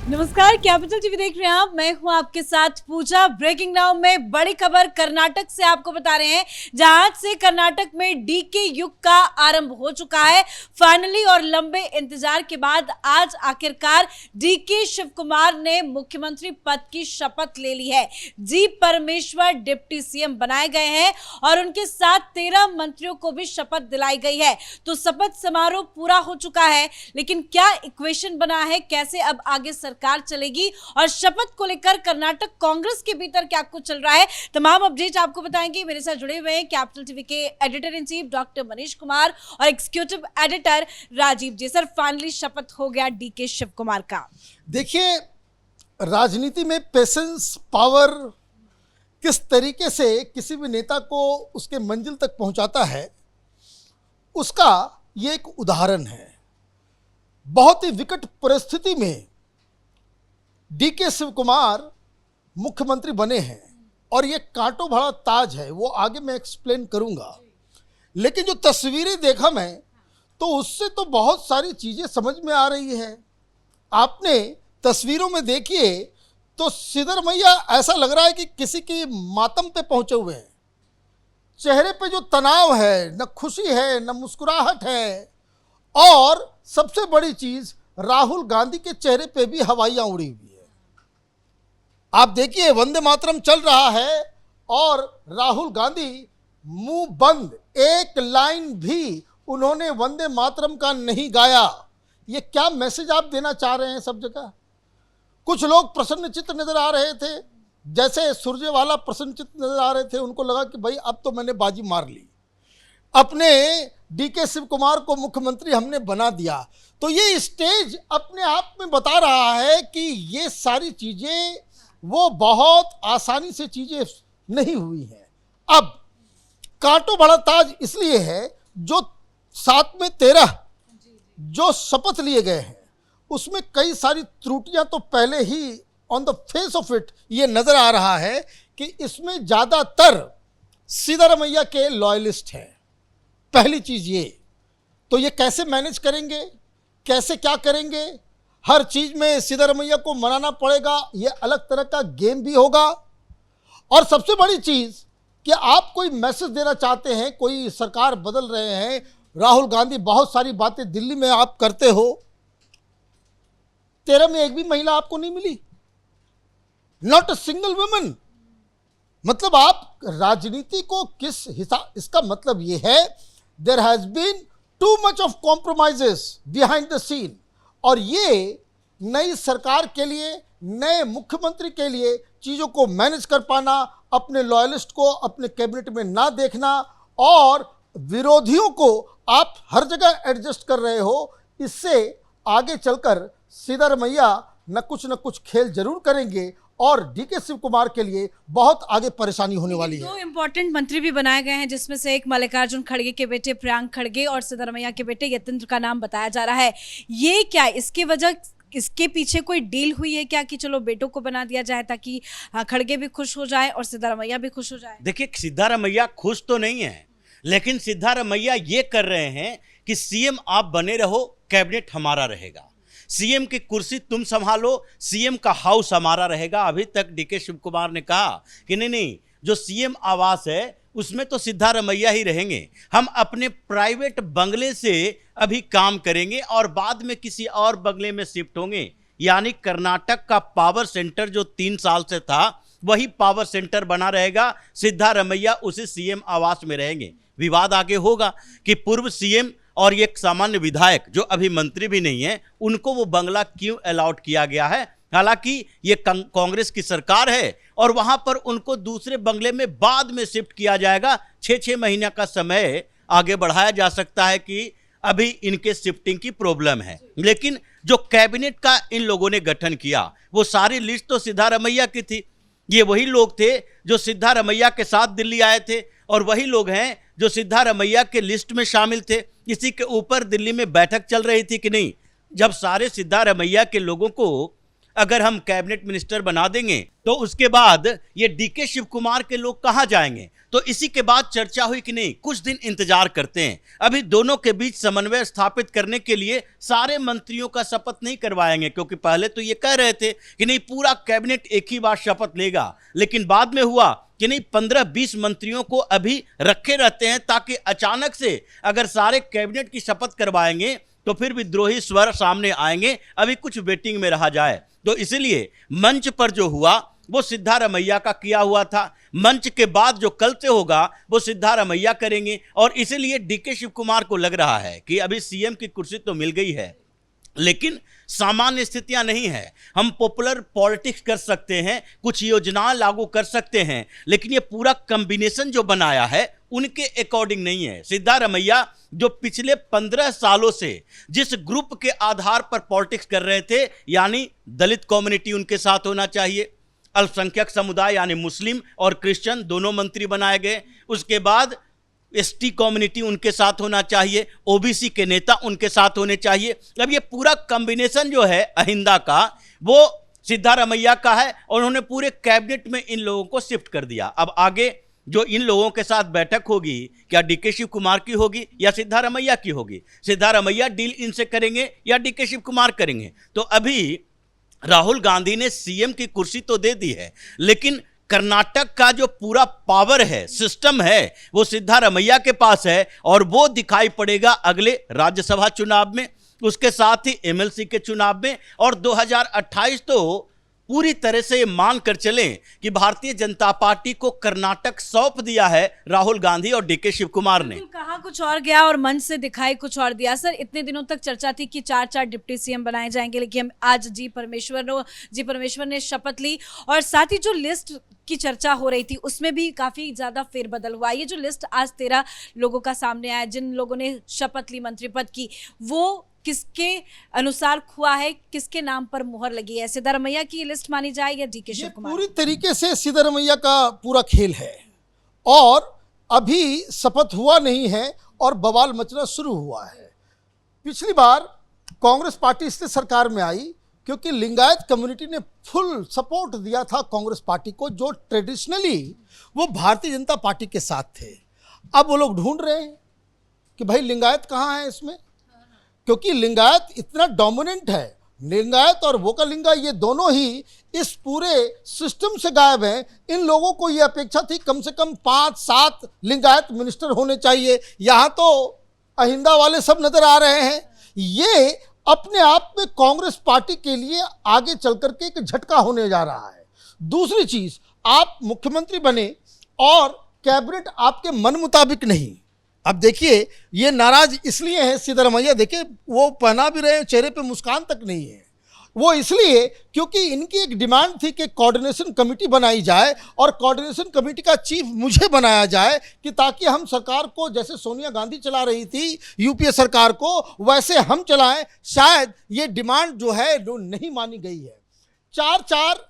नमस्कार, capital TV देख रहे हैं आप। मैं हूं आपके साथ पूजा। ब्रेकिंग नाउ में बड़ी खबर कर्नाटक से आपको बता रहे हैं, जहां से कर्नाटक में डीके युग का आरंभ हो चुका है। फाइनली और लंबे इंतजार के बाद आज आखिरकार डीके शिव कुमार ने मुख्यमंत्री पद की शपथ ले ली है। जी परमेश्वर डिप्टी सीएम बनाए गए हैं और उनके साथ 13 मंत्रियों को भी शपथ दिलाई गई है। तो शपथ समारोह पूरा हो चुका है, लेकिन क्या इक्वेशन बना है, कैसे अब आगे सरकार चलेगी और शपथ को लेकर कर्नाटक कांग्रेस के भीतर क्या कुछ चल रहा है, तमाम अपडेट आपको बताएंगे। मेरे साथ जुड़े हुए हैं कैपिटल टीवी के editor in chief doctor Manish Kumar और एग्जीक्यूटिव एडिटर राजीव जी। सर, फाइनली शपथ हो गया डीके शिव कुमार का। देखिए, राजनीति में पेशेंस पावर किस तरीके से किसी भी नेता को उसके मंजिल तक पहुंचाता है, उसका ये एक उदाहरण है। बहुत ही विकट परिस्थिति में डीके शिव कुमार मुख्यमंत्री बने हैं और ये कांटों भरा ताज है, वो आगे मैं एक्सप्लेन करूंगा। लेकिन जो तस्वीरें देखा मैं, तो उससे तो बहुत सारी चीज़ें समझ में आ रही है। आपने तस्वीरों में देखिए तो सिद्धरमैया ऐसा लग रहा है कि किसी की मातम पे पहुंचे हुए हैं। चेहरे पे जो तनाव है, न खुशी है न मुस्कुराहट है, और सबसे बड़ी चीज़ राहुल गांधी के चेहरे पे भी हवाइयाँ उड़ी हुई है। आप देखिए, वंदे मातरम चल रहा है और राहुल गांधी मुंह बंद, एक लाइन भी उन्होंने वंदे मातरम का नहीं गाया। ये क्या मैसेज आप देना चाह रहे हैं सब जगह? कुछ लोग प्रसन्नचित्त नजर आ रहे थे, जैसे सुरजेवाला प्रसन्नचित्त नजर आ रहे थे। उनको लगा कि भाई अब तो मैंने बाजी मार ली, अपने डीके शिव कुमार को मुख्यमंत्री हमने बना दिया। तो ये स्टेज अपने आप में बता रहा है कि ये सारी चीजें वो बहुत आसानी से चीजें नहीं हुई हैं। अब कांटों भरा ताज इसलिए है, जो 7 में 13 जो शपथ लिए गए हैं, उसमें कई सारी त्रुटियां तो पहले ही on the face of it ये नजर आ रहा है कि इसमें ज्यादातर सिद्धरमैया के लॉयलिस्ट हैं। पहली चीज ये, तो ये कैसे मैनेज करेंगे, कैसे क्या करेंगे? हर चीज में सिद्धरमैया को मनाना पड़ेगा, ये अलग तरह का गेम भी होगा। और सबसे बड़ी चीज कि आप कोई मैसेज देना चाहते हैं, कोई सरकार बदल रहे हैं, राहुल गांधी बहुत सारी बातें दिल्ली में आप करते हो, 13 में एक भी महिला आपको नहीं मिली, नॉट अ सिंगल वुमन। मतलब आप राजनीति को किस हिसाब, इसका मतलब ये है there has been too much of compromises behind the scene. और ये नई सरकार के लिए, नए मुख्यमंत्री के लिए चीज़ों को मैनेज कर पाना, अपने लॉयलिस्ट को अपने कैबिनेट में ना देखना और विरोधियों को आप हर जगह एडजस्ट कर रहे हो, इससे आगे चलकर सिद्धरमैया न कुछ खेल जरूर करेंगे और डीके शिव कुमार के लिए बहुत आगे परेशानी होने वाली है। 2 इंपॉर्टेंट मंत्री भी बनाए गए हैं, जिसमें से एक मल्लिकार्जुन खड़गे के बेटे प्रियांक खड़गे और सिद्धरमैया के बेटे यतीन्द्र का नाम बताया जा रहा है। ये क्या, इसके वजह, इसके पीछे कोई डील हुई है क्या कि चलो बेटों को बना दिया जाए ताकि खड़गे भी खुश हो जाए और सिद्धरमैया भी खुश हो जाए? देखिए, सिद्धरमैया खुश तो नहीं है, लेकिन सिद्धरमैया ये कर रहे हैं कि सीएम आप बने रहो, कैबिनेट हमारा रहेगा, सीएम की कुर्सी तुम संभालो, सीएम का हाउस हमारा रहेगा। अभी तक डीके शिव कुमार ने कहा कि नहीं, जो सीएम आवास है उसमें तो सिद्धरमैया ही रहेंगे, हम अपने प्राइवेट बंगले से अभी काम करेंगे और बाद में किसी और बंगले में शिफ्ट होंगे। यानी कर्नाटक का पावर सेंटर जो 3 साल से था, वही पावर सेंटर बना रहेगा, सिद्धरमैया उसी सीएम आवास में रहेंगे। विवाद आगे होगा कि पूर्व सीएम और ये एक सामान्य विधायक जो अभी मंत्री भी नहीं है, उनको वो बंगला क्यों अलॉट किया गया है। हालांकि ये कांग्रेस की सरकार है और वहां पर उनको दूसरे बंगले में बाद में शिफ्ट किया जाएगा। 6 महीने का समय आगे बढ़ाया जा सकता है कि अभी इनके शिफ्टिंग की प्रॉब्लम है। लेकिन जो कैबिनेट का इन लोगों ने गठन किया, वो सारी लिस्ट तो सिद्धरमैया की थी। ये वही लोग थे जो सिद्धरमैया के साथ दिल्ली आए थे और वही लोग हैं जो सिद्धरमैया के लिस्ट में शामिल थे। इसी के ऊपर दिल्ली में बैठक चल रही थी कि नहीं, जब सारे सिद्धरमैया के लोगों को अगर हम कैबिनेट मिनिस्टर बना देंगे तो उसके बाद ये डीके शिव कुमार के लोग कहां जाएंगे। तो इसी के बाद चर्चा हुई कि नहीं कुछ दिन इंतजार करते हैं, अभी दोनों के बीच समन्वय स्थापित करने के लिए सारे मंत्रियों का शपथ नहीं करवाएंगे, क्योंकि पहले तो ये कह रहे थे कि नहीं पूरा कैबिनेट एक ही बार शपथ लेगा, लेकिन बाद में हुआ कि नहीं 15-20 मंत्रियों को अभी रखे रहते हैं ताकि अचानक से अगर सारे कैबिनेट की शपथ करवाएंगे तो फिर विद्रोही स्वर सामने आएंगे, अभी कुछ वेटिंग में रहा जाए। तो इसलिए मंच पर जो हुआ वो सिद्धारमैया का किया हुआ था, मंच के बाद जो कल से होगा वो सिद्धारमैया करेंगे। और इसीलिए डीके शिव कुमार को लग रहा है कि अभी सीएम की कुर्सी तो मिल गई है लेकिन सामान्य स्थितियां नहीं है, हम पॉपुलर पॉलिटिक्स कर सकते हैं, कुछ योजनाएं लागू कर सकते हैं, लेकिन ये पूरा कॉम्बिनेशन जो बनाया है उनके अकॉर्डिंग नहीं है। सिद्धारमैया जो पिछले 15 सालों से जिस ग्रुप के आधार पर पॉलिटिक्स कर रहे थे, यानी दलित कम्युनिटी उनके साथ होना चाहिए, अल्पसंख्यक समुदाय यानी मुस्लिम और क्रिश्चियन दोनों मंत्री बनाए गए, उसके बाद एसटी कम्युनिटी उनके साथ होना चाहिए, ओबीसी के नेता उनके साथ होने चाहिए। अब ये पूरा कॉम्बिनेशन जो है अहिंदा का वो सिद्धारमैया का है और उन्होंने पूरे कैबिनेट में इन लोगों को शिफ्ट कर दिया। अब आगे जो इन लोगों के साथ बैठक होगी क्या डीके शिव कुमार की होगी या सिद्धारमैया की होगी, सिद्धारमैया डील इनसे करेंगे या डीके शिव कुमार करेंगे। तो अभी राहुल गांधी ने सीएम की कुर्सी तो दे दी है लेकिन कर्नाटक का जो पूरा पावर है, सिस्टम है, वो सिद्धारमैया के पास है और वो दिखाई पड़ेगा अगले राज्यसभा चुनाव में, उसके साथ ही एमएलसी के चुनाव में। और 2028 तो पूरी तरह से मान कर चलें कि भारतीय जनता पार्टी को कर्नाटक सौंप दिया है राहुल गांधी और डीके शिव कुमार ने। कहा कुछ और गया और मंच से दिखाई कुछ और दिया। सर, इतने दिनों तक चर्चा थी कि 4 डिप्टी सीएम बनाए जाएंगे, लेकिन आज जी परमेश्वर ने शपथ ली और साथ ही जो लिस्ट की चर्चा हो रही थी उसमें भी काफी ज्यादा फेरबदल हुआ। ये जो लिस्ट आज 13 लोगों का सामने आया जिन लोगों ने शपथ ली मंत्री पद की, वो किसके अनुसार हुआ है, किसके नाम पर मुहर लगी है? सिद्धारमैया की लिस्ट मानी जाए या डीके शिव कुमार? पूरी तरीके से सिद्धारमैया का पूरा खेल है और अभी शपथ हुआ नहीं है और बवाल मचना शुरू हुआ है। पिछली बार कांग्रेस पार्टी इसलिए सरकार में आई क्योंकि लिंगायत कम्युनिटी ने फुल सपोर्ट दिया था कांग्रेस पार्टी को, जो ट्रेडिशनली वो भारतीय जनता पार्टी के साथ थे। अब वो लोग ढूंढ रहे हैं कि भाई लिंगायत कहाँ है इसमें, क्योंकि लिंगायत इतना डोमिनेंट है। लिंगायत और वोकलिंगा ये दोनों ही इस पूरे सिस्टम से गायब हैं। इन लोगों को ये अपेक्षा थी कम से कम 5-7 लिंगायत मिनिस्टर होने चाहिए, यहाँ तो अहिंदा वाले सब नजर आ रहे हैं। ये अपने आप में कांग्रेस पार्टी के लिए आगे चल करके एक झटका होने जा रहा है। दूसरी चीज, आप मुख्यमंत्री बने और कैबिनेट आपके मन मुताबिक नहीं। अब देखिए ये नाराज इसलिए है सिद्धारमैया, देखिए वो पहना भी रहे, चेहरे पे मुस्कान तक नहीं है। वो इसलिए क्योंकि इनकी एक डिमांड थी कि कोऑर्डिनेशन कमेटी बनाई जाए और कोऑर्डिनेशन कमेटी का चीफ मुझे बनाया जाए कि ताकि हम सरकार को, जैसे सोनिया गांधी चला रही थी यूपीए सरकार को, वैसे हम चलाएं। शायद ये डिमांड जो है वो नहीं मानी गई है। 4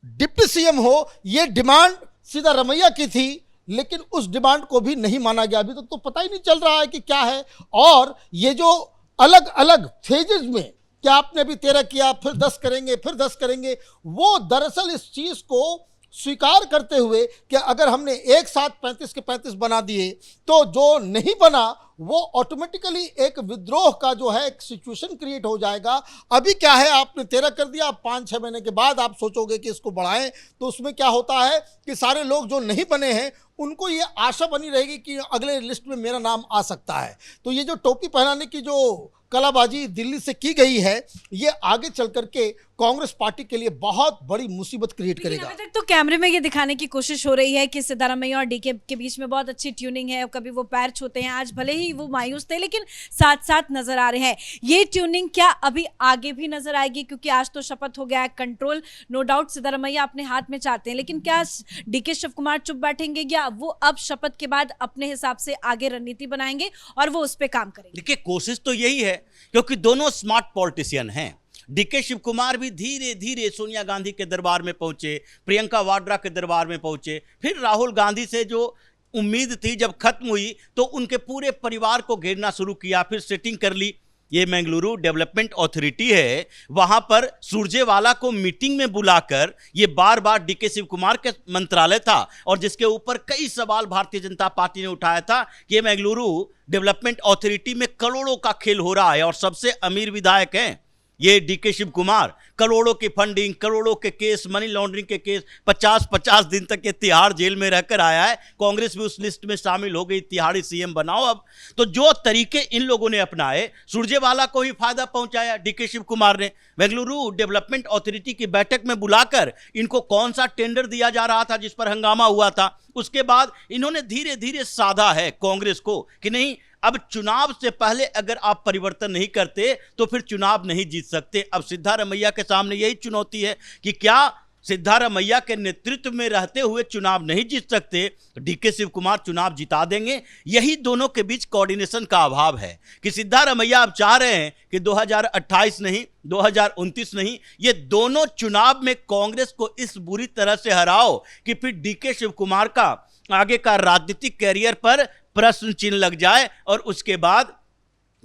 डिप्टी सीएम हो, ये डिमांड सिद्धारमैया की थी, लेकिन उस डिमांड को भी नहीं माना गया। अभी तक तो पता ही नहीं चल रहा है कि क्या है। और ये जो अलग अलग फेजेज में, क्या आपने अभी 13 किया, फिर 10 करेंगे, फिर 10 करेंगे, वो दरअसल इस चीज को स्वीकार करते हुए कि अगर हमने एक साथ 35 के 35 बना दिए तो जो नहीं बना वो ऑटोमेटिकली एक विद्रोह का जो है एक सिचुएशन क्रिएट हो जाएगा। अभी क्या है, आपने 13 कर दिया, 5-6 महीने के बाद आप सोचोगे कि इसको बढ़ाएं, तो उसमें क्या होता है कि सारे लोग जो नहीं बने हैं उनको ये आशा बनी रहेगी कि अगले लिस्ट में मेरा नाम आ सकता है। तो ये जो टोपी पहनाने की जो कलाबाजी दिल्ली से की गई है, ये आगे चल करके कांग्रेस पार्टी के लिए बहुत बड़ी मुसीबत क्रिएट करेगा। अभी तक तो कैमरे में ये दिखाने की कोशिश हो रही है कि सिद्धारमैया और डीके के बीच में बहुत अच्छी ट्यूनिंग है, कभी वो पैर छूते हैं। आज भले ही वो मायूस थे लेकिन साथ साथ नजर आ रहे हैं। ये ट्यूनिंग क्या अभी आगे भी नजर आएगी? क्योंकि आज तो शपथ हो गया है, कंट्रोल नो डाउट सिद्धारमैया अपने हाथ में चाहते हैं, लेकिन क्या डीके शिव कुमार चुप बैठेंगे या वो अब शपथ के बाद अपने हिसाब से आगे रणनीति बनाएंगे और वो उस पर काम करेंगे? देखिए कोशिश तो यही है क्योंकि दोनों स्मार्ट पॉलिटिशियन हैं। डीके शिव कुमार भी धीरे धीरे सोनिया गांधी के दरबार में पहुंचे, प्रियंका वाड्रा के दरबार में पहुंचे, फिर राहुल गांधी से जो उम्मीद थी जब खत्म हुई तो उनके पूरे परिवार को घेरना शुरू किया, फिर सेटिंग कर ली। ये बेंगलुरु डेवलपमेंट अथॉरिटी है, वहां पर सुरजेवाला को मीटिंग में बुलाकर ये बार बार डीके शिव कुमार के मंत्रालय था और जिसके ऊपर कई सवाल भारतीय जनता पार्टी ने उठाया था कि ये बेंगलुरु डेवलपमेंट अथॉरिटी में करोड़ों का खेल हो रहा है और सबसे अमीर विधायक हैं ये डीके शिव कुमार। करोड़ों की फंडिंग, करोड़ों के केस, मनी लॉन्ड्रिंग के केस, 50-50 दिन तक ये तिहाड़ जेल में रहकर आया है। कांग्रेस भी उस लिस्ट में शामिल हो गई, तिहाड़ी सीएम बनाओ अब। तो जो तरीके इन लोगों ने अपनाए, सुरजेवाला को ही फायदा पहुंचाया डीके शिव कुमार ने। बेंगलुरु डेवलपमेंट अथॉरिटी की बैठक में बुलाकर इनको कौन सा टेंडर दिया जा रहा था जिस पर हंगामा हुआ था, उसके बाद इन्होंने धीरे धीरे साधा है कांग्रेस को कि नहीं, अब चुनाव से पहले अगर आप परिवर्तन नहीं करते तो फिर चुनाव नहीं जीत सकते। अब सिद्धारमैया के सामने यही चुनौती है कि क्या सिद्धारमैया के नेतृत्व में रहते हुए चुनाव नहीं जीत सकते, डीके शिव कुमार चुनाव जिता देंगे। यही दोनों के बीच कोऑर्डिनेशन का अभाव है कि सिद्धारमैया अब चाह रहे हैं कि 2028 नहीं, 2029 नहीं, ये दोनों चुनाव में कांग्रेस को इस बुरी तरह से हराओ कि फिर डीके शिव कुमार का आगे का राजनीतिक कैरियर पर प्रश्न चिन्ह लग जाए। और उसके बाद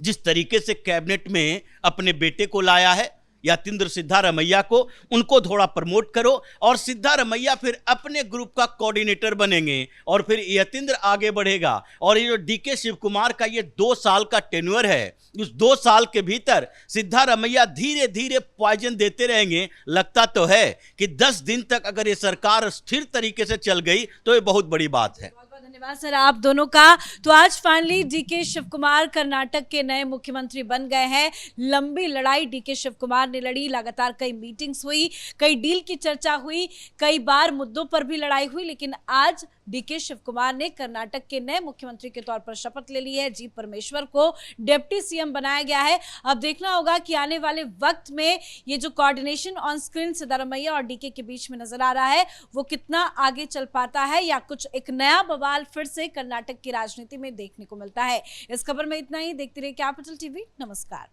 जिस तरीके से कैबिनेट में अपने बेटे को लाया है यतींद्र सिद्धारमैया को, उनको थोड़ा प्रमोट करो और सिद्धारमैया फिर अपने ग्रुप का कोऑर्डिनेटर बनेंगे और फिर यतींद्र आगे बढ़ेगा। और ये जो डीके शिव कुमार का ये 2 साल का टेन्योर है, उस 2 साल के भीतर सिद्धारमैया धीरे धीरे पॉइजन देते रहेंगे। लगता तो है कि 10 दिन तक अगर ये सरकार स्थिर तरीके से चल गई तो ये बहुत बड़ी बात है। धन्यवाद सर आप दोनों का। तो आज फाइनली डीके शिव कुमार कर्नाटक के नए मुख्यमंत्री बन गए हैं। लंबी लड़ाई डीके शिव कुमार ने लड़ी, लगातार कई मीटिंग्स हुई, कई डील की चर्चा हुई, कई बार मुद्दों पर भी लड़ाई हुई, लेकिन आज डीके शिव कुमार ने कर्नाटक के नए मुख्यमंत्री के तौर पर शपथ ले ली है। जी परमेश्वर को डिप्टी सीएम बनाया गया है। अब देखना होगा कि आने वाले वक्त में ये जो कोऑर्डिनेशन ऑन स्क्रीन सिद्धारमैया और डीके के बीच में नजर आ रहा है वो कितना आगे चल पाता है या कुछ एक नया बवाल फिर से कर्नाटक की राजनीति में देखने को मिलता है। इस खबर में इतना ही। देखते रहिए कैपिटल टीवी। नमस्कार।